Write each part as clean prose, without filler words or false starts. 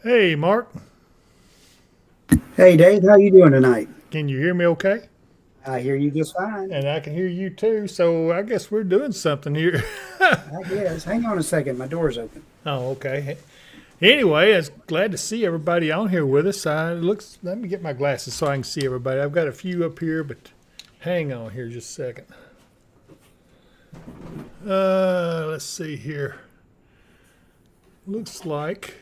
Hey, Mark, Hey Dave, how you doing tonight? can you hear me okay? I hear you just fine. And I can hear you too, so I guess we're doing something here. I guess. Hang on a second, my door's open. Oh, okay. Anyway, it's glad to see everybody on here with us. Let me get my glasses so I can see everybody. I've got a few up here, but hang on here just a second. Let's see here. Looks like.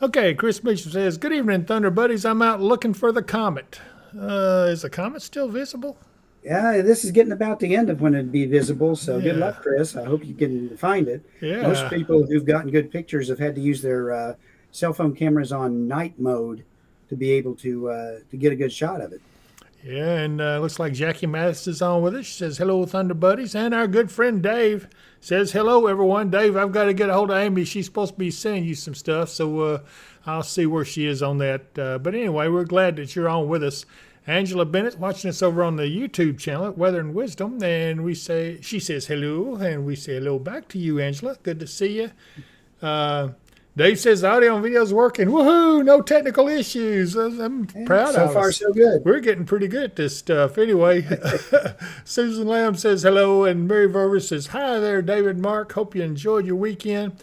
Okay, Chris Mitchell says, "Good evening, Thunder Buddies. I'm out looking for the comet. Is the comet still visible?" Yeah, this is getting about the end of when it'd be visible, so good Yeah, luck, Chris. I hope you can find it. Most yeah. people who've gotten good pictures have had to use their cell phone cameras on night mode to be able to get a good shot of it. Yeah, and looks like Jackie Mathis is on with us. She says, "Hello, Thunder Buddies." And our good friend Dave says, "Hello, everyone." Dave, I've got to get a hold of Amy. She's supposed to be sending you some stuff, so I'll see where she is on that. But anyway, we're glad that you're on with us. Angela Bennett watching us over on the YouTube channel at Weather and Wisdom, and she says hello, and we say hello back to you, Angela. Good to see you. Uh, Dave says the audio and video is working. Woohoo! No technical issues. I'm Yeah, proud so of far us. so good. We're getting pretty good at this stuff. Anyway, Susan Lamb says hello, and Mary Verver says hi there, David Mark. Hope you enjoyed your weekend.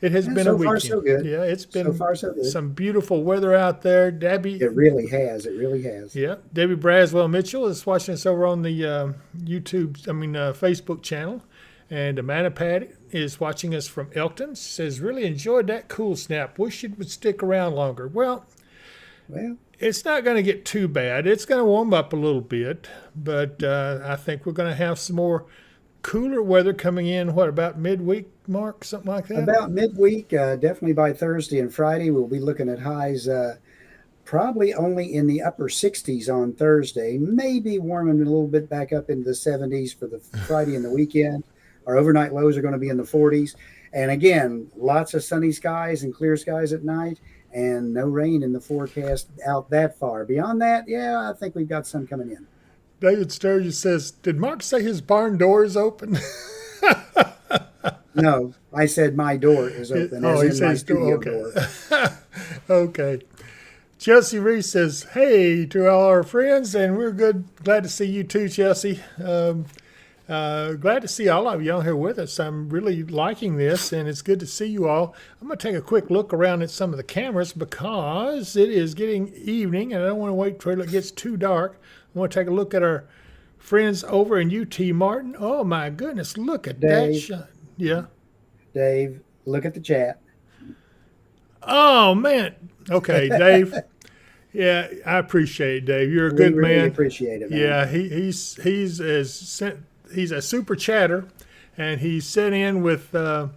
It has Yeah, been a so far weekend. so good. Yeah, it's So been far so good. some beautiful weather out there. Debbie, It really has. It really has. yeah, Debbie Braswell Mitchell is watching us over on the Facebook channel. And Amanda Patty is watching us from Elkton. She says, really enjoyed that cool snap. Wish it would stick around longer. Well, Well, it's not going to get too bad. It's going to warm up a little bit, but I think we're going to have some more cooler weather coming in. What about midweek, Mark? Something like that? about midweek, definitely by Thursday and Friday, we'll be looking at highs. Probably only in the upper 60s on Thursday, maybe warming a little bit back up into the 70s for the Friday and the weekend. Our overnight lows are going to be in the 40s. And again, lots of sunny skies and clear skies at night, and no rain in the forecast out that far. Beyond that, yeah, I think we've got some coming in. David Sturgis says, did Mark say his barn door is open? No, I said my door is open, Oh, as he in my says door. studio Okay. door. Okay. Chelsea Reese says, hey to all our friends, and we're good. Glad to see you too, Chelsea. Glad to see all of you on here with us. I'm really liking this, and it's good to see you all. I'm going to take a quick look around at some of the cameras because it is getting evening, and I don't want to wait till it gets too dark. I want to take a look at our friends over in UT Martin. Oh, my goodness, look at that Dave, shot. Yeah. Dave, look at the chat. Oh, man. Okay, Dave. Yeah, I appreciate it, Dave. You're a We good really man. appreciate it, man. Yeah, he's a super chatter, and he sent in with a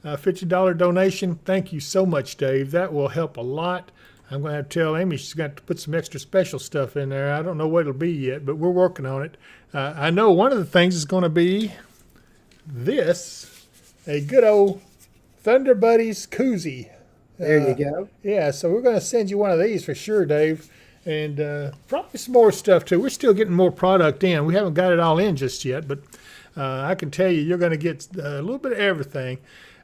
$50 donation. Thank you so much, Dave. That will help a lot. I'm going to have to tell Amy she's got to put some extra special stuff in there. I don't know what it'll be yet, but we're working on it. I know one of the things is going to be this, a good old Thunder Buddies koozie. There you go. Yeah, so we're going to send you one of these for sure, Dave. And probably some more stuff too. We're still getting more product in. We haven't got it all in just yet, but I can tell you, you're going to get a little bit of everything.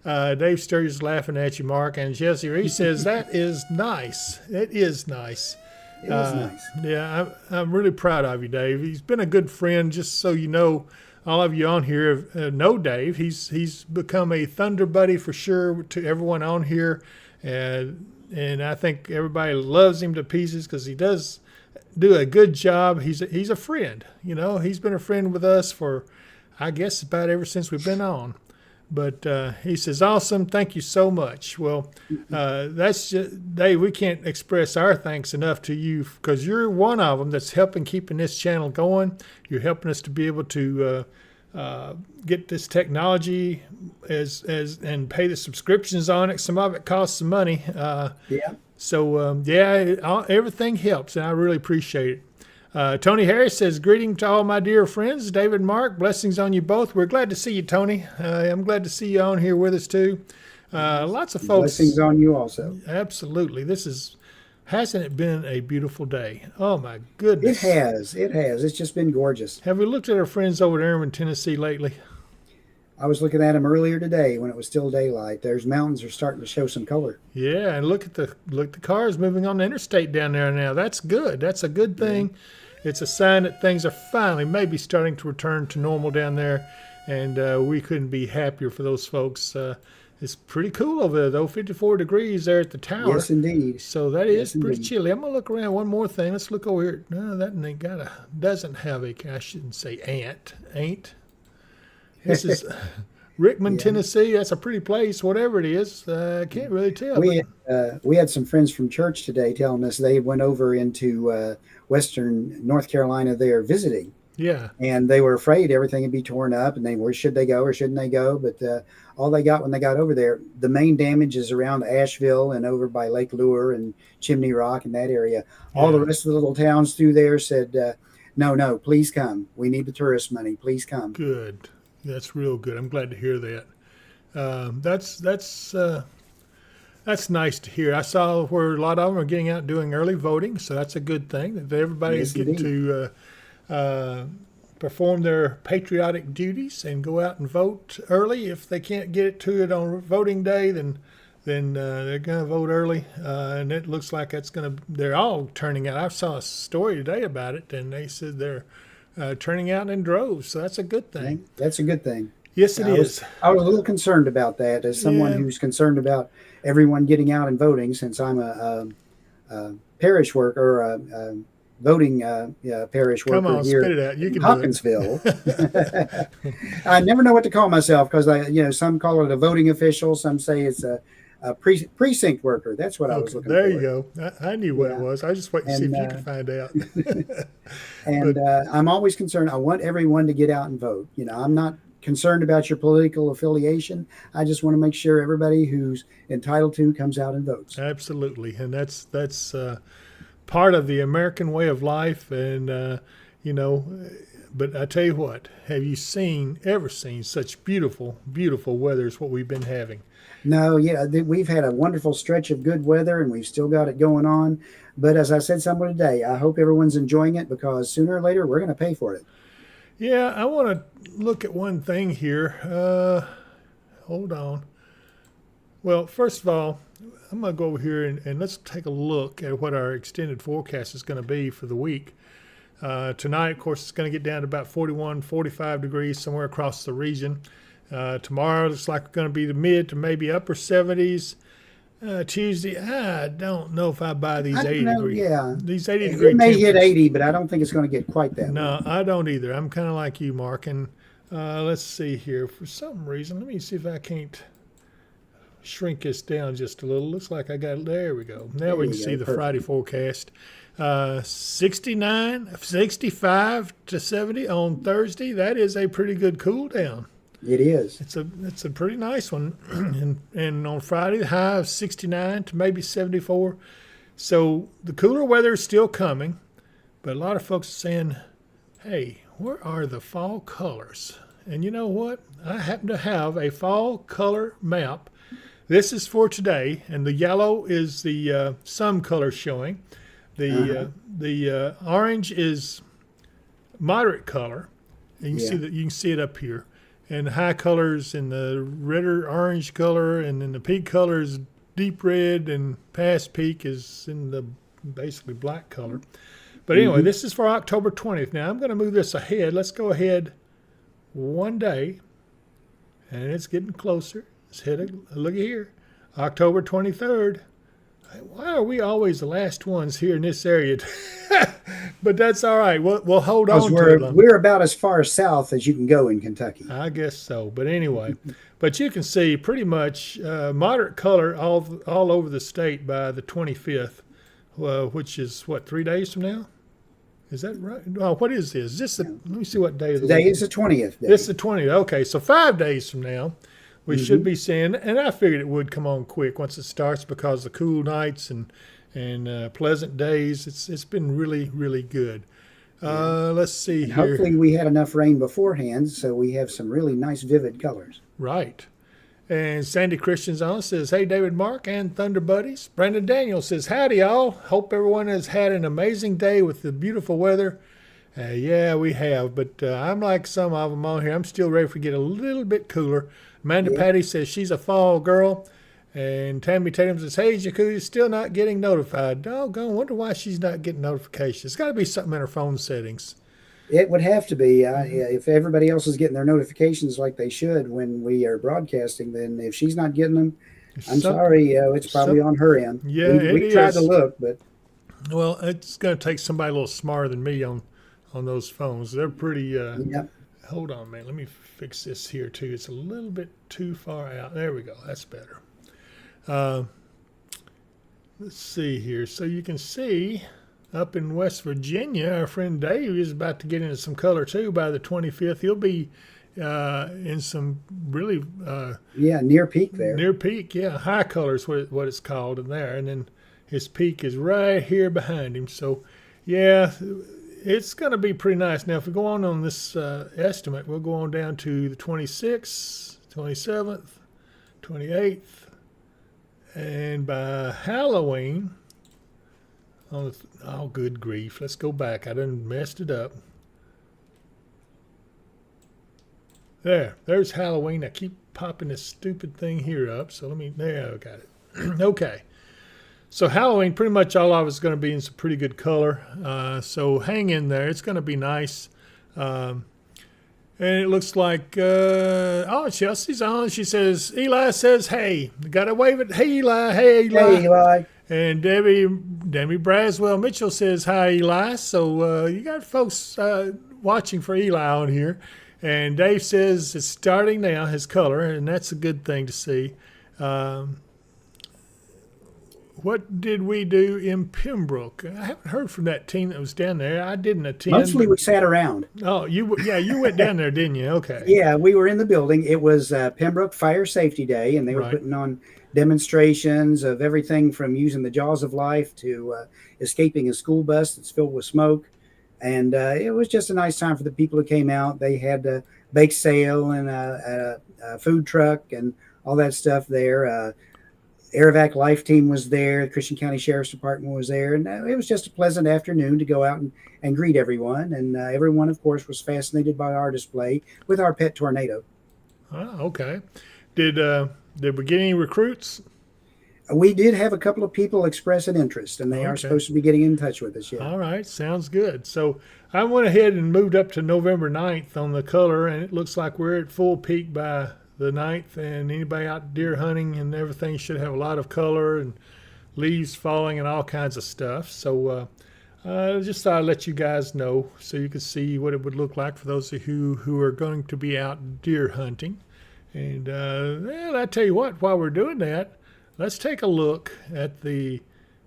Dave Sturgis is laughing at you, Mark. And Jesse Reese says, that is nice. It is nice. It is nice. Yeah, I'm really proud of you, Dave. He's been a good friend, just so you know. All of you on here know Dave. He's become a Thunder Buddy for sure to everyone on here. And I think everybody loves him to pieces because he does do a good job. He's a friend. You know, he's been a friend with us for, I guess, about ever since we've been on. But he says, awesome. Thank you so much. Well, that's just, Dave, we can't express our thanks enough to you because you're one of them that's helping keeping this channel going. You're helping us to be able to get this technology and pay the subscriptions on it. Some of it costs some money. Yeah. Everything helps, and I really appreciate it. Tony Harris says, greeting to all my dear friends, David and Mark. Blessings on you both. We're glad to see you, Tony. I'm glad to see you on here with us, too. Lots of folks. Blessings on you also. Absolutely. Hasn't it been a beautiful day? Oh, my It goodness. has. It has. It's just been gorgeous. Have we looked at our friends over at Irving, Tennessee lately? I was looking at them earlier today when it was still daylight. Those mountains are starting to show some color. Yeah, and look the cars moving on the interstate down there now. That's good. That's a good Yeah. thing. It's a sign that things are finally maybe starting to return to normal down there, and we couldn't be happier for those folks. It's pretty cool over there though. 54 degrees there at the tower. Yes, indeed. So that is Yes, pretty indeed. chilly. I'm gonna look around one more thing. Let's look over here. No, that ain't doesn't have a. I shouldn't say ain't. This is Rickman, Yeah. Tennessee. That's a pretty place. Whatever it is, I can't really tell. But We had some friends from church today telling us they went over into Western North Carolina. They are visiting, yeah, and they were afraid everything would be torn up, and they were should they go or shouldn't they go? But all they got when they got over there, the main damage is around Asheville and over by Lake Lure and Chimney Rock and that area. All the yeah, rest of the little towns through there said, no, no, please come. We need the tourist money. Please come. good. That's real good. I'm glad to hear that. That's nice to hear. I saw where a lot of them are getting out and doing early voting, so that's a good thing. That everybody is Yes, getting indeed. to perform their patriotic duties and go out and vote early. If they can't get it to it on voting day, then they're going to vote early, and it looks like they're all turning out. I saw a story today about it, and they said they're turning out in droves, so that's a good Yeah, thing. that's a good thing. Yes, it is. I was a little concerned about that as someone Yeah. who's concerned about everyone getting out and voting. Since I'm a parish worker, a voting parish Come worker on, here spit it out. You in can do Hawkinsville. it. I never know what to call myself because some call it a voting official, some say it's a precinct worker. That's what I was Okay, looking there you for. go. I knew what it Yeah, was. I was just waiting to see and if you could find out. and But I'm always concerned. I want everyone to get out and vote. I'm not concerned about your political affiliation. I just want to make sure everybody who's entitled to comes out and votes. absolutely, and that's part of the American way of life, and you know. But I tell you what, have you ever seen such beautiful, beautiful weather as what we've been having? No, yeah, we've had a wonderful stretch of good weather, and we've still got it going on. But as I said somewhere today, I hope everyone's enjoying it because sooner or later we're going to pay for it. Yeah, I want to look at one thing here. Hold on. Well, first of all, I'm going to go over here and let's take a look at what our extended forecast is going to be for the week. Tonight, of course, it's going to get down to about 41, 45 degrees somewhere across the region. Tomorrow looks like it's going to be the mid to maybe upper 70s. Tuesday, I don't know if I buy these I don't 80 know. degree Yeah, these 80 degree it may hit temperatures. 80, but I don't think it's going to get quite that No, warm. I don't either. I'm kind of like you, Mark. And let's see here. For some reason, let me see if I can't shrink this down just a little. Looks like I got it. There we go. Now There we can you see go. the Perfect. Friday forecast. 65 to 70 on Thursday. That is a pretty good cool down. It is. It's a pretty nice one. And on Friday, the high of 69 to maybe 74. So the cooler weather is still coming, but a lot of folks are saying, hey, where are the fall colors? And you know what? I happen to have a fall color map. This is for today, and the yellow is the some color showing. Uh-huh. The orange is moderate color, and you can see Yeah. that you can see it up here. And the high colors in the redder orange color, and then the peak color is deep red, and past peak is in the basically black color. But anyway, Hmm. this is for October 20th. Now I'm going to move this ahead. Let's go ahead one day, and it's getting closer. Let's hit a look here, October 23rd. Why are we always the last ones here in this area? But that's all right. We'll hold Because on to it. we're about as far south as you can go in Kentucky. I guess so. But anyway, but you can see pretty much moderate color all over the state by the 25th, which is what, 3 days from now? Is that right? Oh, what is this? Is this let me see what day of the Today week. is the 20th day. This is the 20th. Okay, so 5 days from now, we should Hmm. be seeing, and I figured it would come on quick once it starts because the cool nights and pleasant days. It's been really, really good. Let's see And here. hopefully we had enough rain beforehand so we have some really nice vivid colors. Right. And Sandy Christian's on says, hey, David, Mark, and Thunder Buddies. Brandon Daniels says, howdy, y'all. Hope everyone has had an amazing day with the beautiful weather Yeah, we have, but I'm like some of them on here. I'm still ready for get a little bit cooler. Amanda Yeah, Patty says she's a fall girl, and Tammy Tatum says, "Hey, Jacuzzi's still not getting notified. Doggone, wonder why she's not getting notifications. It's got to be something in her phone settings." it would have to be. Mhm. Yeah, if everybody else is getting their notifications like they should when we are broadcasting, then if she's not getting them, I'm Something, sorry. It's probably some, on her end. yeah, We it tried to is. look, but Well, it's going to take somebody a little smarter than me on those phones. They're pretty. yeah, Hold on, man. Let me fix this here too. It's a little bit too far out. There we go. That's better. Uh, let's see here. So you can see up in West Virginia, our friend Dave is about to get into some color too by the 25th. He'll be in some really yeah, near peak there. near peak. Yeah, high color is what it's called in there. And then his peak is right here behind him. So, yeah, it's going to be pretty nice. Now, if we go on this estimate, we'll go on down to the 26th, 27th, 28th, and by Halloween, oh, good grief. Let's go back. I done messed it up. There's Halloween. I keep popping this stupid thing here up. So there, I got it. Okay. So Halloween, pretty much all of it's going to be in some pretty good color. So hang in there. It's going to be nice. Um, and it looks like, Chelsea's on. She says, Eli says, hey, got to wave it. Hey, Eli. Hey, Eli. Hey, Eli. And Debbie Braswell Mitchell says, hi, Eli. So you got folks watching for Eli on here. And Dave says it's starting now, his color, and that's a good thing to see. Um, what did we do in Pembroke? I haven't heard from that team that was down there. I didn't attend. Mostly we sat around. Oh, you went down there, didn't you? Okay. Yeah, we were in the building. It was Pembroke Fire Safety Day, and they were Right. putting on demonstrations of everything from using the jaws of life to escaping a school bus that's filled with smoke. And it was just a nice time for the people who came out. They had a bake sale and a food truck and all that stuff there. Airvac Life Team was there. The Christian County Sheriff's Department was there. And it was just a pleasant afternoon to go out and greet everyone. And everyone, of course, was fascinated by our display with our pet tornado. Oh, okay. Did we get any recruits? We did have a couple of people express an interest, and they are Okay. supposed to be getting in touch with us. Yeah. All right, sounds good. So I went ahead and moved up to November 9th on the color, and it looks like we're at full peak by the 9th, and anybody out deer hunting and everything should have a lot of color and leaves falling and all kinds of stuff. So just thought I'd let you guys know so you could see what it would look like for those of you who are going to be out deer hunting. And well, I tell you what, while we're doing that, let's take a look at the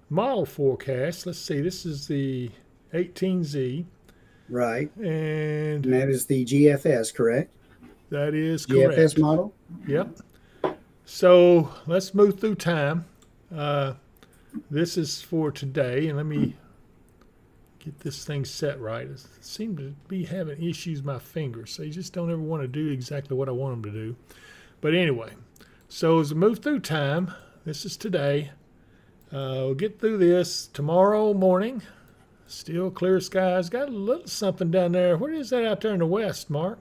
model forecast. Let's see, this is the 18Z, Right. and And that is the GFS, correct? that is GFS correct. model. Yep. So let's move through time. Uh, this is for today, and let me get this thing set right. I seem to be having issues with my fingers, so you just don't ever want to do exactly what I want them to do. But anyway, so as we move through time, this is today. We'll get through this tomorrow morning. Still clear skies. Got a little something down there. What is that out there in the west, Mark?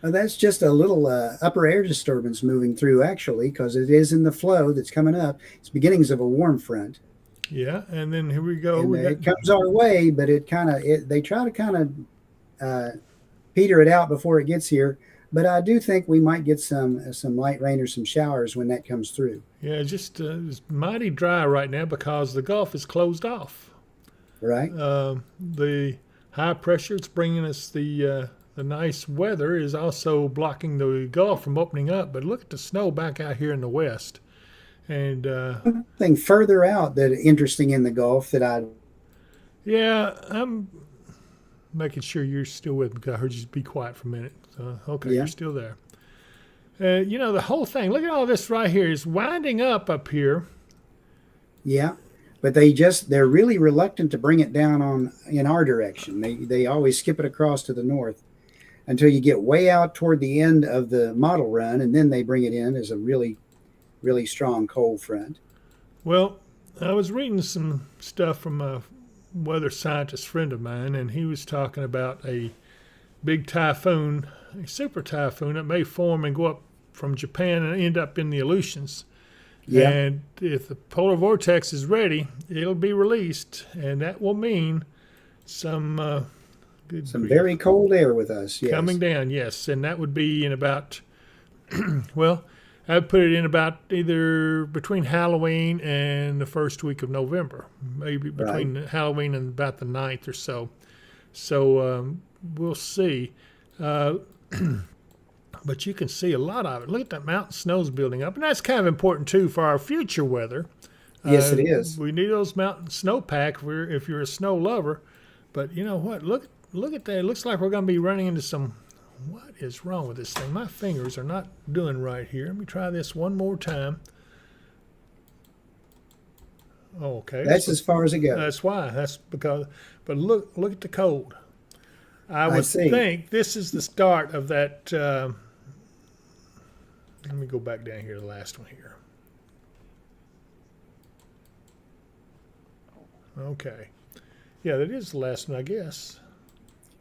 That's just a little upper air disturbance moving through, actually, because it is in the flow that's coming up. It's beginnings of a warm front. Yeah, and then here we go. And We got it comes our way, but they try to kind of peter it out before it gets here. But I do think we might get some light rain or some showers when that comes through. yeah, just it's mighty dry right now because the Gulf is closed off. Right? The high pressure it's bringing us the nice weather is also blocking the Gulf from opening up. But look at the snow back out here in the west, and Thing further out that interesting in the Gulf that I yeah, I'm making sure you're still with me because I heard you be quiet for a minute. So, okay, yeah you're still there. The whole thing. Look at all this right here is winding up here. yeah, but they're really reluctant to bring it down on in our direction. They always skip it across to the north until you get way out toward the end of the model run, and then they bring it in as a really strong cold front. Well, I was reading some stuff from weather scientist friend of mine, and he was talking about a big typhoon, a super typhoon that may form and go up from Japan and end up in the Aleutians. Yeah. And if the polar vortex is ready, it'll be released, and that will mean some good Some grief, very cold air with us. Yes. coming down. Yes, and that would be in about well, I'd put it in about either between Halloween and the first week of November, maybe Right. between Halloween and about the 9th or so. So we'll see. Uh, but you can see a lot of it. Look at that mountain snows building up, and that's kind of important too for our future weather. Yes, it is. We need those mountain snowpack if you're a snow lover. But you know what? Look at that. It looks like we're going to be running into some. What is wrong with this thing? My fingers are not doing right here. Let me try this one more time. Oh, okay. That's as far as it goes. That's why. That's because. But look at the cold. I I would see. think this is the start of that. Let me go back down here to the last one here. Okay. Yeah, that is the last one, I guess.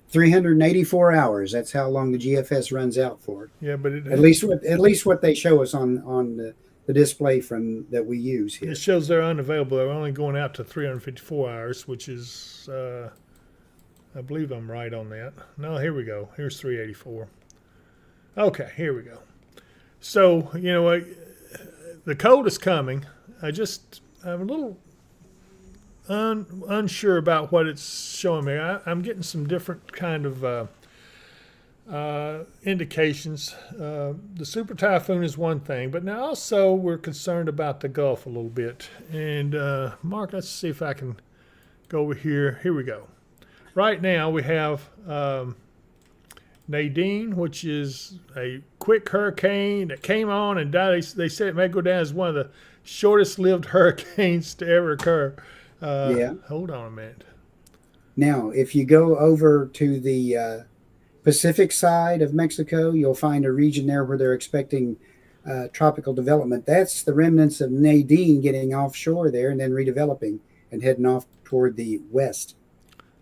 384 hours. That's how long the GFS runs out for. Yeah, but At least what they show us on the display from that we use here. it shows they're unavailable. They're only going out to 354 hours, which is, I believe I'm right on that. No, here we go. Here's 384. Okay, here we go. So, you know what? The cold is coming. I'm a little unsure about what it's showing me. I'm getting some different kind of indications. The super typhoon is one thing, but now also we're concerned about the Gulf a little bit. And Mark, let's see if I can go over here. Here we go. Right now we have Nadine, which is a quick hurricane that came on and died. They said it may go down as one of the shortest-lived hurricanes to ever occur. Yeah. Hold on a minute. Now, if you go over to the Pacific side of Mexico, you'll find a region there where they're expecting tropical development. That's the remnants of Nadine getting offshore there and then redeveloping and heading off toward the west.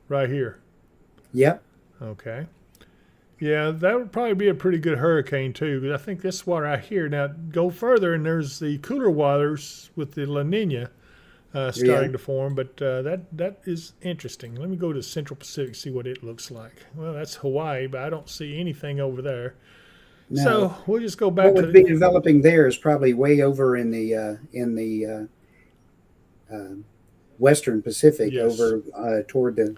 Right here. Yep. Okay. Yeah, that would probably be a pretty good hurricane too, because I think this water out here. Now go further, and there's the cooler waters with the La Nina starting to form. But that is interesting. Let me go to Central Pacific, see what it looks like. Well, that's Hawaii, but I don't see anything over there. Now, So we'll just go back what to would be developing there is probably way over in the Western Pacific, Yes. over toward the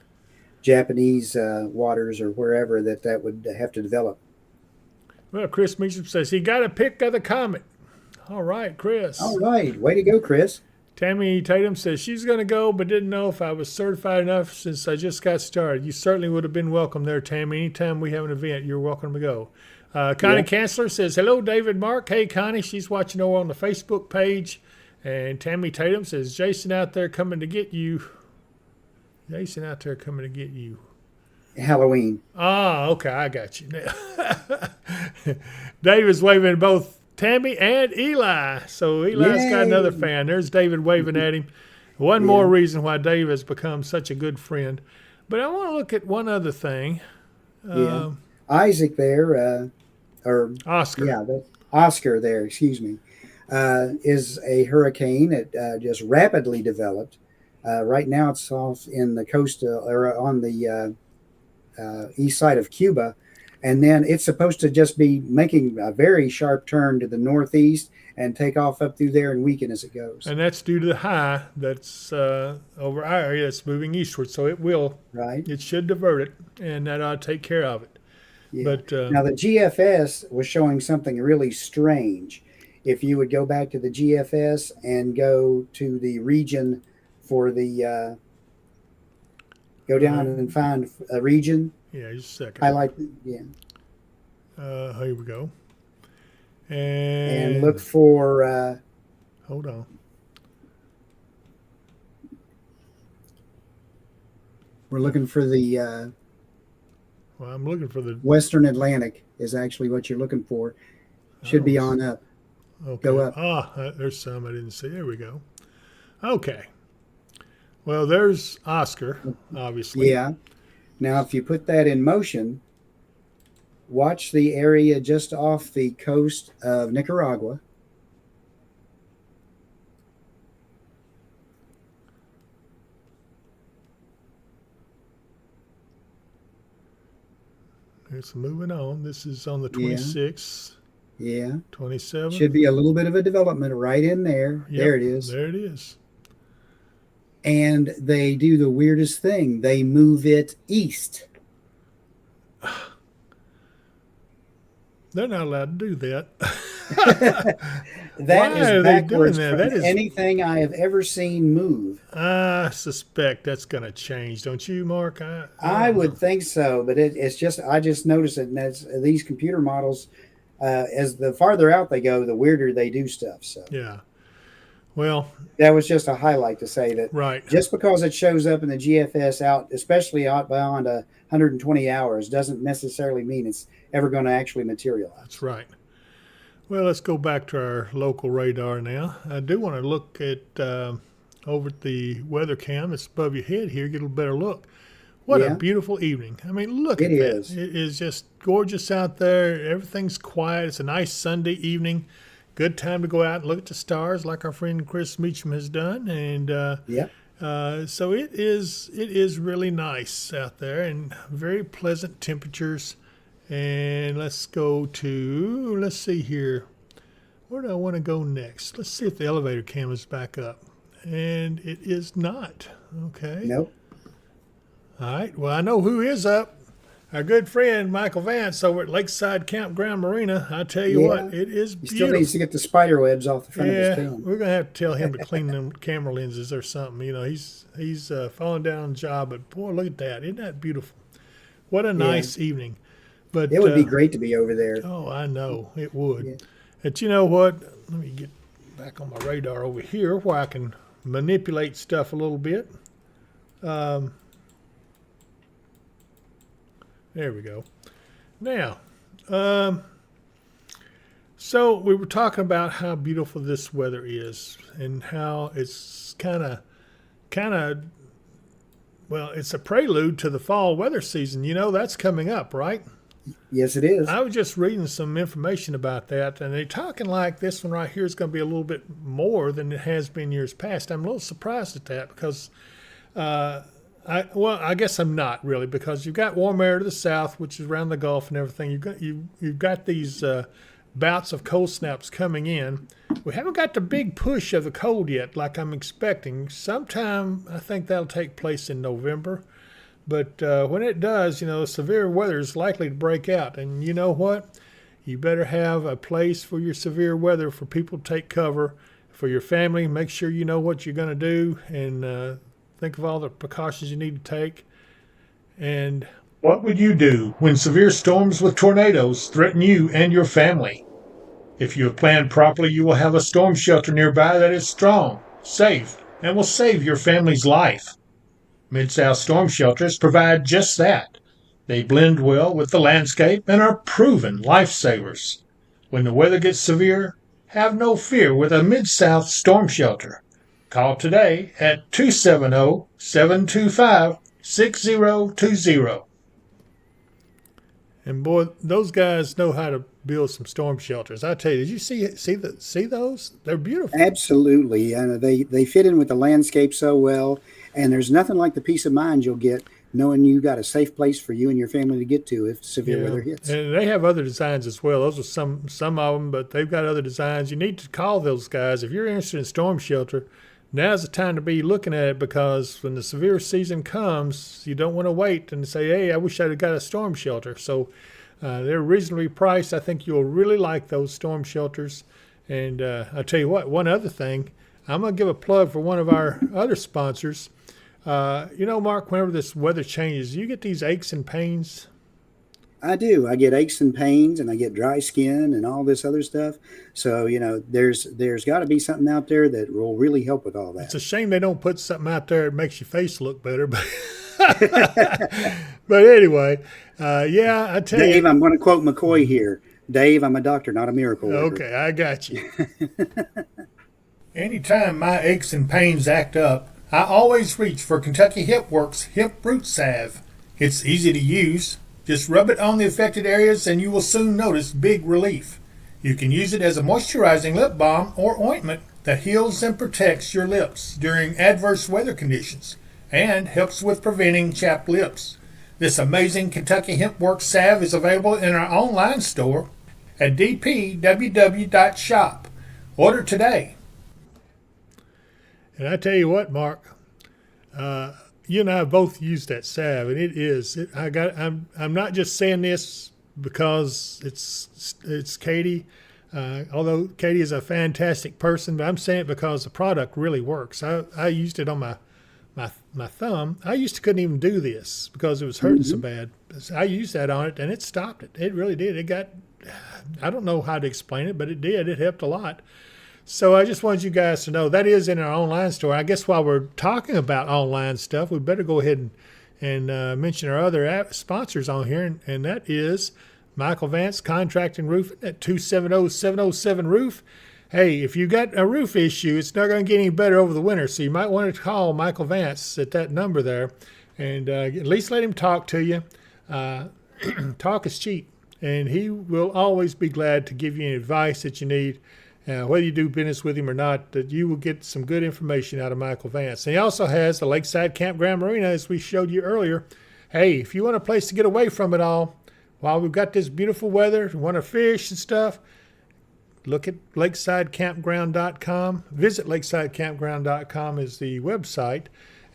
Japanese waters or wherever that would have to develop. Well, Chris Meacham says he got a pick of the comet. All right, Chris. All right, way to go, Chris. Tammy Tatum says she's going to go, but didn't know if I was certified enough since I just got started. You certainly would have been welcome there, Tammy. Anytime we have an event, you're welcome to go. Connie Chancellor says, hello, David Mark. Hey, Connie. She's watching over on the Facebook page. And Tammy Tatum says, Jason out there coming to get you. Jason out there coming to get you. Halloween. Ah, okay. I got you now. David's waving at both Tammy and Eli. So Eli's got another fan. There's David waving at him. One more reason why Dave has become such a good friend. But I want to look at one other thing. Isaac there, or Oscar. Yeah, Oscar there, excuse me, is a hurricane that just rapidly developed. Right now it's off in the coast or on the east side of Cuba. And then it's supposed to just be making a very sharp turn to the northeast and take off up through there and weaken as it goes. And that's due to the high that's over our area that's moving eastward. So it will. Right. It should divert it, and that ought to take care of it. Yeah. But now the GFS was showing something really strange. If you would go back to the GFS and go to the region for the go down and find a region. Yeah, just a second. Highlight, here we go. And look for. Hold on. We're looking for the. Well, I'm looking for the Western Atlantic is actually what you're looking for. Should be on up. Okay. Go up. There's some I didn't see. There we go. Okay. Well, there's Oscar, obviously. Yeah. Now, if you put that in motion, watch the area just off the coast of Nicaragua. It's moving on. This is on the Yeah. 26th, Yeah. 27th. Should be a little bit of a development right in there. Yep, There it is. there it is. And they do the weirdest thing. They move it east. They're not allowed to do that. That Why is are they doing backwards that? from That is, anything I have ever seen move. I suspect that's going to change, don't you, Mark? I don't know. would think so, but it's just I just noticed it, and that's these computer models. As the farther out they go, the weirder they do stuff. So Yeah. Well, that was just a highlight to say that right. just because it shows up in the GFS out, especially out beyond 120 hours, doesn't necessarily mean it's ever going to actually materialize. That's right. Well, let's go back to our local radar now. I do want to look at over at the weather cam. It's above your head here. Get a better look. What a Yeah. beautiful evening. I mean, look It at that. is. It is just gorgeous out there. Everything's quiet. It's a nice Sunday evening. Good time to go out and look at the stars like our friend Chris Meacham has done. And Yeah. so it is really nice out there and very pleasant temperatures. And let's see here. Where do I want to go next? Let's see if the elevator cam is back up. And it is not. Okay. Nope. All right. Well, I know who is up. Our good friend Michael Vance over at Lakeside Campground Marina. I tell you Yeah. what, it is He still beautiful. needs to get the spider webs off the front of Yeah, his cam. we're gonna have to tell him to clean them camera lenses or something. You know, he's falling down on the job, but boy, look at that! Isn't that beautiful? What a nice evening. But It would be great to be over there. oh, I know it would. Yeah. But you know what? Let me get back on my radar over here where I can manipulate stuff a little bit. There we go. Now, so we were talking about how beautiful this weather is and how it's kind of, well, it's a prelude to the fall weather season. You know, that's coming up, right? Yes, it is. I was just reading some information about that, and they're talking like this one right here is going to be a little bit more than it has been years past. I'm a little surprised at that because, I guess I'm not really, because you've got warm air to the south, which is around the Gulf and everything. You've got these bouts of cold snaps coming in. We haven't got the big push of the cold yet, like I'm expecting. Sometime I think that'll take place in November. But when it does, you know, severe weather is likely to break out. And you know what? You better have a place for your severe weather for people to take cover, for your family. Make sure you know what you're going to do and think of all the precautions you need to take. And what would you do when severe storms with tornadoes threaten you and your family? If you have planned properly, you will have a storm shelter nearby that is strong, safe, and will save your family's life. Mid-South storm shelters provide just that. They blend well with the landscape and are proven lifesavers. When the weather gets severe, have no fear with a Mid-South storm shelter. Call today at 270-725-6020. And boy, those guys know how to build some storm shelters. I tell you, did you see those? They're beautiful. Absolutely. They fit in with the landscape so well, and there's nothing like the peace of mind you'll get knowing you got a safe place for you and your family to get to if severe weather hits. And they have other designs as well. Those are some of them, but they've got other designs. You need to call those guys if you're interested in storm shelter. Now's the time to be looking at it, because when the severe season comes, you don't want to wait and say, hey, I wish I'd have got a storm shelter. So they're reasonably priced. I think you'll really like those storm shelters. And I'll tell you what, one other thing, I'm going to give a plug for one of our other sponsors. You know, Mark, whenever this weather changes, you get these aches and pains. I do. I get aches and pains, and I get dry skin and all this other stuff. So, you know, there's got to be something out there that will really help with all that. It's a shame they don't put something out there that makes your face look better. But, but anyway, yeah, I tell you. Dave, I'm going to quote McCoy here. Dave, I'm a doctor, not a miracle worker. Okay, I got you. Anytime my aches and pains act up, I always reach for Kentucky Hemp Works Hemp Root Salve. It's easy to use. Just rub it on the affected areas and you will soon notice big relief. You can use it as a moisturizing lip balm or ointment that heals and protects your lips during adverse weather conditions and helps with preventing chapped lips. This amazing Kentucky Hemp Works salve is available in our online store at dpww.shop. Order today. And I tell you what, Mark, you and I have both used that salve, and I'm not just saying this because it's Katie, although Katie is a fantastic person, but I'm saying it because the product really works. I used it on my thumb. I used to couldn't even do this because it was hurting so bad. I used that on it, and it stopped it. It really did. I don't know how to explain it, but it did. It helped a lot. So I just wanted you guys to know that is in our online store. I guess while we're talking about online stuff, we better go ahead and mention our other sponsors on here, and that is Michael Vance Contracting Roofing at 270-707 Roof. Hey, if you got a roof issue, it's not going to get any better over the winter, so you might want to call Michael Vance at that number there, and at least let him talk to you. Talk is cheap, and he will always be glad to give you any advice that you need. Whether you do business with him or not, that you will get some good information out of Michael Vance. And he also has the Lakeside Campground Marina, as we showed you earlier. Hey, if you want a place to get away from it all, while we've got this beautiful weather, you want to fish and stuff, look at lakesidecampground.com. Visit lakesidecampground.com is the website.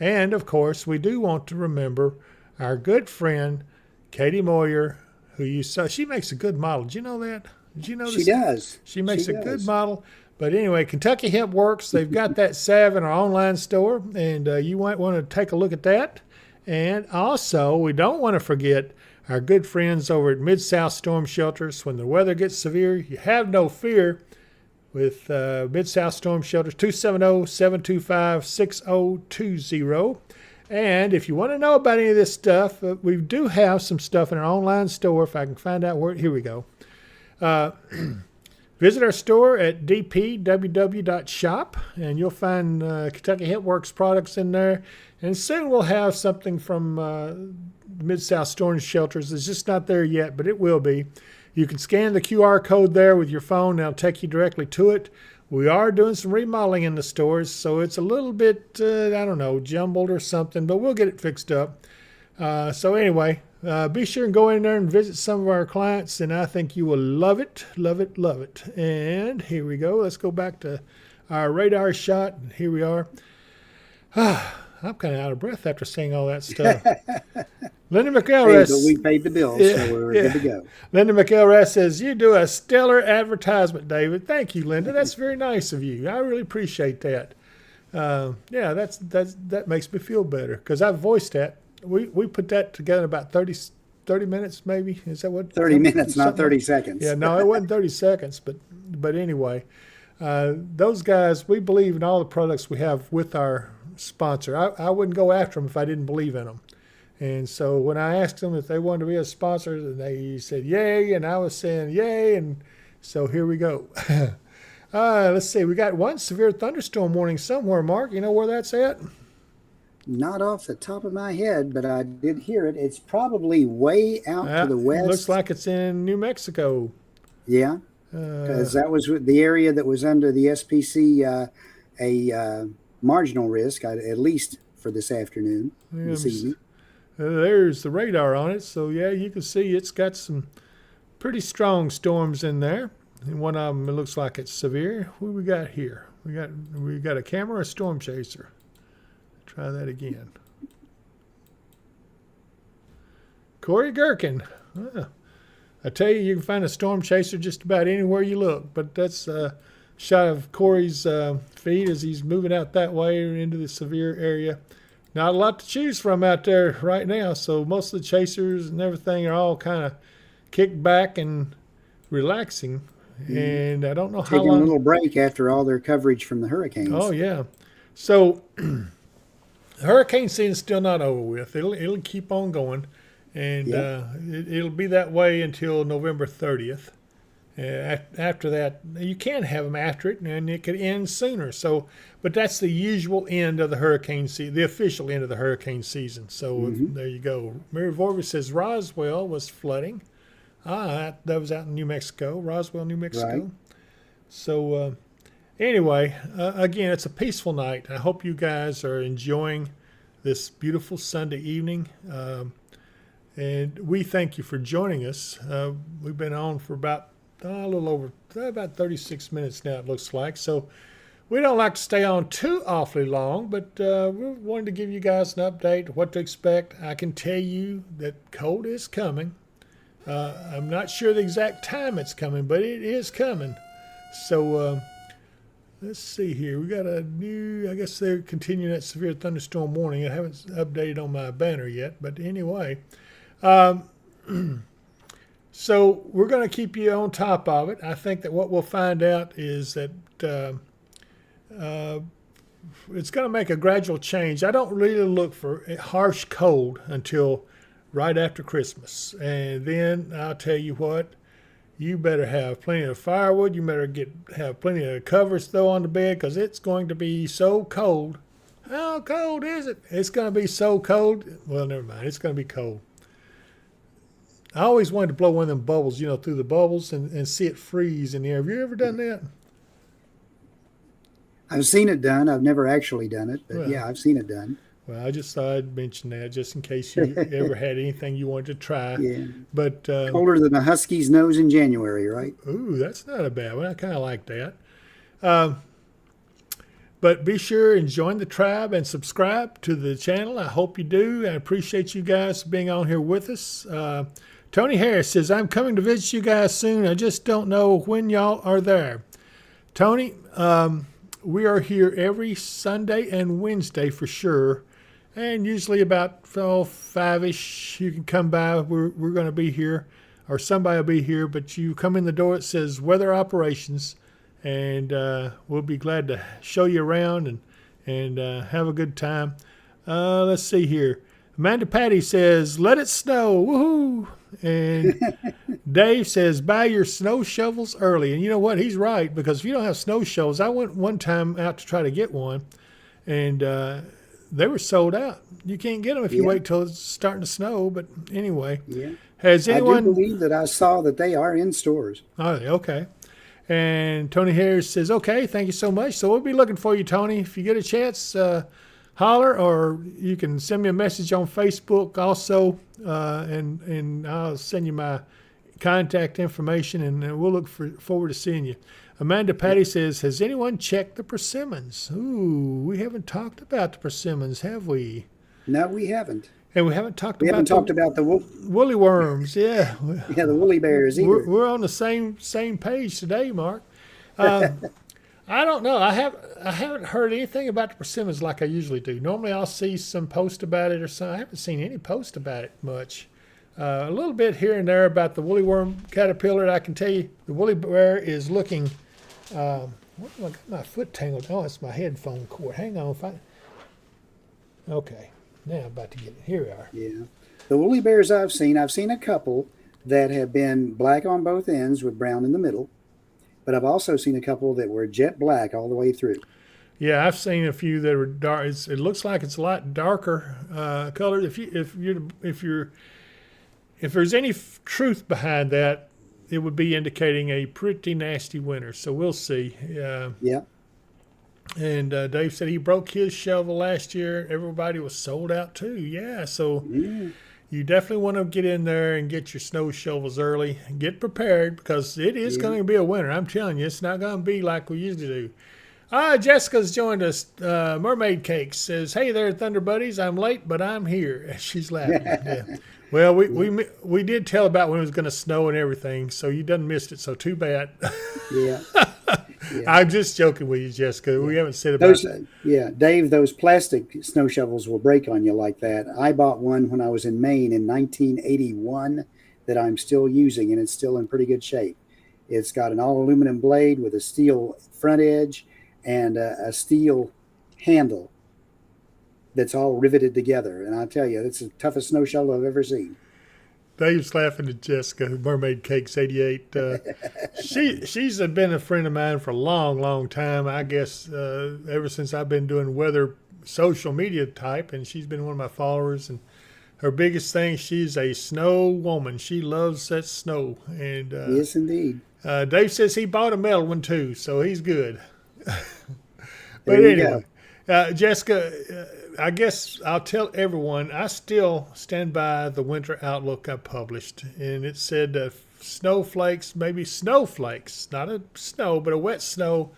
And, of course, we do want to remember our good friend, Katie Moyer, who you saw. She makes a good model. Did you know that? Did you know this? She does. She makes a good model. But anyway, Kentucky Hemp Works, they've got that salve in our online store, and you might want to take a look at that. And also, we don't want to forget our good friends over at Mid-South Storm Shelters. When the weather gets severe, you have no fear with Mid-South Storm Shelters, 270-725-6020. And if you want to know about any of this stuff, we do have some stuff in our online store. If I can find out where, here we go. Visit our store at dpww.shop, and you'll find Kentucky Hemp Works products in there. And soon we'll have something from Mid-South Storm Shelters. It's just not there yet, but it will be. You can scan the QR code there with your phone, and it'll take you directly to it. We are doing some remodeling in the stores, so it's a little bit, jumbled or something, but we'll get it fixed up. So anyway, be sure and go in there and visit some of our clients, and I think you will love it, love it, love it. And here we go. Let's go back to our radar shot. Here we are. I'm kind of out of breath after saying all that stuff. Linda McElrath. Hey, but we paid the bills, so we're good to go. Linda McElrath says, you do a stellar advertisement, David. Thank you, Linda. That's very nice of you. I really appreciate that. That makes me feel better because I've voiced that. We put that together in about 30 minutes, maybe. Is that what? 30 minutes, not 30 seconds. Yeah, no, it wasn't 30 seconds. But anyway, those guys, we believe in all the products we have with our sponsor. I wouldn't go after them if I didn't believe in them. And so when I asked them if they wanted to be a sponsor, they said yay, and I was saying yay, and so here we go. Let's see. We got one severe thunderstorm warning somewhere, Mark. You know where that's at? Not off the top of my head, but I did hear it. It's probably way out to the west. It looks like it's in New Mexico. Yeah, because that was the area that was under the SPC, a marginal risk, at least for this afternoon, this evening. There's the radar on it. So, yeah, you can see it's got some pretty strong storms in there. And one of them, it looks like it's severe. What do we got here? We got a camera or a storm chaser? Try that again. Corey Gherkin. I tell you, you can find a storm chaser just about anywhere you look. But that's a shot of Corey's feed as he's moving out that way into the severe area. Not a lot to choose from out there right now. So most of the chasers and everything are all kind of kicked back and relaxing. And I don't know how long. Taking a little break after all their coverage from the hurricanes. Oh, yeah. So hurricane season's still not over with. It'll keep on going. And it'll be that way until November 30th. After that, you can have them after it, and it could end sooner. So, but that's the usual end of the hurricane season, the official end of the hurricane season. So Hmm. there you go. Mary Vorvis says Roswell was flooding. That was out in New Mexico, Roswell, New Right. Mexico. So anyway, again, it's a peaceful night. I hope you guys are enjoying this beautiful Sunday evening. And we thank you for joining us. We've been on for about a little over about 36 minutes now, it looks like. So we don't like to stay on too awfully long, but we wanted to give you guys an update, what to expect. I can tell you that cold is coming. I'm not sure the exact time it's coming, but it is coming. So let's see here. We got a new, I guess they're continuing that severe thunderstorm warning. I haven't updated on my banner yet, but anyway. Um, so we're going to keep you on top of it. I think that what we'll find out is that uh, it's going to make a gradual change. I don't really look for a harsh cold until right after Christmas. And then I'll tell you what, you better have plenty of firewood. You better have plenty of covers to throw on the bed because it's going to be so cold. How cold is it? It's going to be so cold. Well, never mind. It's going to be cold. I always wanted to blow one of them bubbles, through the bubbles and see it freeze in the air. Have you ever done that? I've seen it done. I've never actually done it, but Well, yeah, I've seen it done. well, I just thought I'd mention that just in case you ever had anything you wanted to try. Yeah. But, Colder than a husky's nose in January, right? ooh, that's not a bad one. I kind of like that. Um, but be sure and join the tribe and subscribe to the channel. I hope you do. I appreciate you guys being on here with us. Tony Harris says, I'm coming to visit you guys soon. I just don't know when y'all are there. Tony, we are here every Sunday and Wednesday for sure. And usually about 5-ish, you can come by. We're going to be here, or somebody will be here. But you come in the door, it says Weather Operations, and we'll be glad to show you around and have a good time. Let's see here. Amanda Patty says, let it snow. Woohoo! And Dave says, buy your snow shovels early. And you know what? He's right, because if you don't have snow shovels, I went one time out to try to get one, and they were sold out. You can't get them if you Yeah. wait till it's starting to snow. But anyway, Yeah. has I do anyone? believe that I saw that they are in stores. Oh, okay. And Tony Harris says, okay, thank you so much. So we'll be looking for you, Tony. If you get a chance, holler, or you can send me a message on Facebook also, and I'll send you my contact information, and we'll forward to seeing you. Amanda Yeah. Patty says, has anyone checked the persimmons? Ooh, we haven't talked about the persimmons, have we? No, we haven't. And we haven't talked We haven't about talked the about the woolly worms. Yeah, yeah, the woolly bears either. we're on the same page today, Mark. Um, I don't know. I haven't heard anything about the persimmons like I usually do. Normally, I'll see some post about it or something. I haven't seen any post about it much. A little bit here and there about the woolly worm caterpillar. I can tell you, the woolly bear is looking. What have I got my foot tangled? Oh, it's my headphone cord. Hang on. Okay, now I'm about to get it. Here we are. Yeah. The woolly bears I've seen a couple that have been black on both ends with brown in the middle, but I've also seen a couple that were jet black all the way through. Yeah, I've seen a few that were dark. It looks like it's a lot darker colored. If there's any truth behind that, it would be indicating a pretty nasty winter. So we'll see. Yeah. And Dave said he broke his shovel last year. Everybody was sold out too. Yeah, so Yeah. you definitely want to get in there and get your snow shovels early. Get prepared because it is Yeah. going to be a winter. I'm telling you, it's not going to be like we usually do. Jessica's joined us. Mermaid Cake says, "Hey there, Thunder Buddies. I'm late, but I'm here." She's laughing. Yeah. Well, we did tell about when it was going to snow and everything, so you done missed it. So too bad. Yeah. Yeah. I'm just joking with you, Jessica. Yeah. We haven't said about Those, yeah, Dave, those plastic snow shovels will break on you like that. I bought one when I was in Maine in 1981 that I'm still using, and it's still in pretty good shape. It's got an all aluminum blade with a steel front edge and a steel handle that's all riveted together. And I tell you, it's the toughest snow shovel I've ever seen. Dave's laughing at Jessica, Mermaid Cakes 88. She's been a friend of mine for a long, long time. I guess ever since I've been doing weather social media type, and she's been one of my followers. And her biggest thing, she's a snow woman. She loves that snow. And Yes, indeed. Dave says he bought a metal one too, so he's good. But There you anyway, go. Jessica, I guess I'll tell everyone I still stand by the winter outlook I published, and it said snowflakes, maybe snowflakes, not a snow, but a wet snow,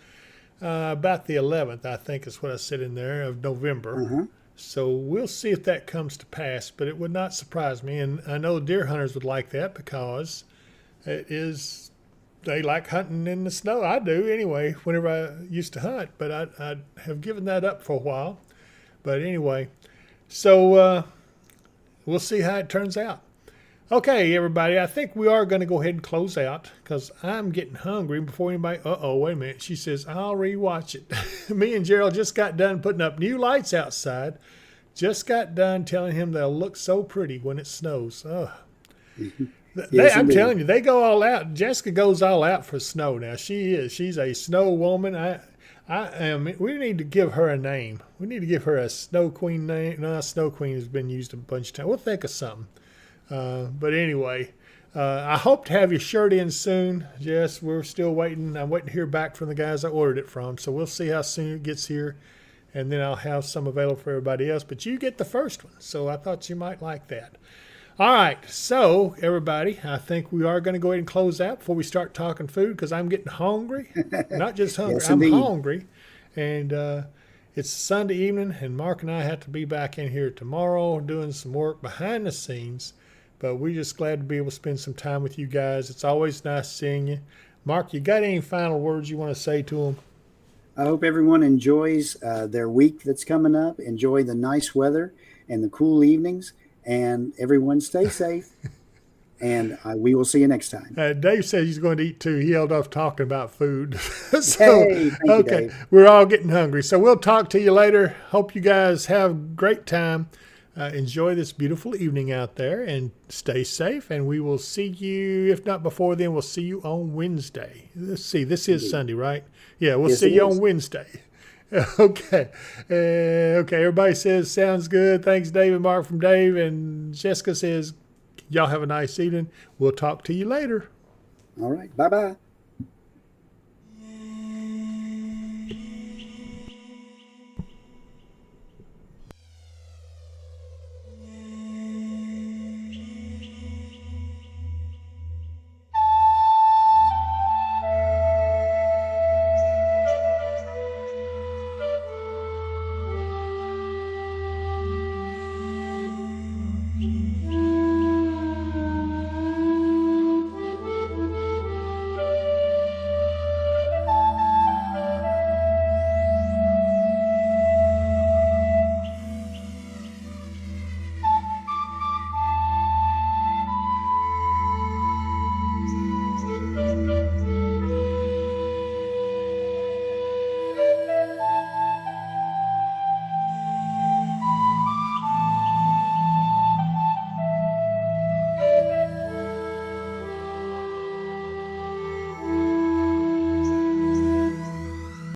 about the 11th, I think is what I said in there, of November. Uh-huh. So we'll see if that comes to pass, but it would not surprise me, and I know deer hunters would like that because it is. They like hunting in the snow. I do anyway, whenever I used to hunt, but I have given that up for a while. But anyway, so we'll see how it turns out. Okay, everybody, I think we are going to go ahead and close out because I'm getting hungry before anybody. Wait a minute. She says, I'll rewatch it. Me and Gerald just got done putting up new lights outside. Just got done telling him they'll look so pretty when it snows. Yes, I'm indeed. telling you, they go all out. Jessica goes all out for snow now. She is. She's a snow woman. I am. We need to give her a name. We need to give her a Snow Queen name. No, Snow Queen has been used a bunch of times. We'll think of something. But anyway, I hope to have your shirt in soon, Jess. We're still waiting. I'm waiting to hear back from the guys I ordered it from. So we'll see how soon it gets here. And then I'll have some available for everybody else. But you get the first one. So I thought you might like that. All right, so everybody, I think we are going to go ahead and close out before we start talking food because I'm getting hungry. Not just hungry, Yes, I'm indeed. hungry. And it's Sunday evening, and Mark and I have to be back in here tomorrow doing some work behind the scenes. But we're just glad to be able to spend some time with you guys. It's always nice seeing you. Mark, you got any final words you want to say to them? I hope everyone enjoys their week that's coming up. Enjoy the nice weather and the cool evenings. And everyone stay safe. And we will see you next time. Dave says he's going to eat too. He held off talking about food. So, Hey, thank you, okay, Dave. we're all getting hungry. So we'll talk to you later. Hope you guys have a great time. Enjoy this beautiful evening out there and stay safe. And we will see you, if not before then, we'll see you on Wednesday. Let's see, this is Sunday, right? Yeah, we'll Yes, see it you is. on Wednesday. Okay. Okay. Everybody says sounds good. Thanks, Dave and Mark from Dave. And Jessica says, y'all have a nice evening. We'll talk to you later. All right. Bye-bye.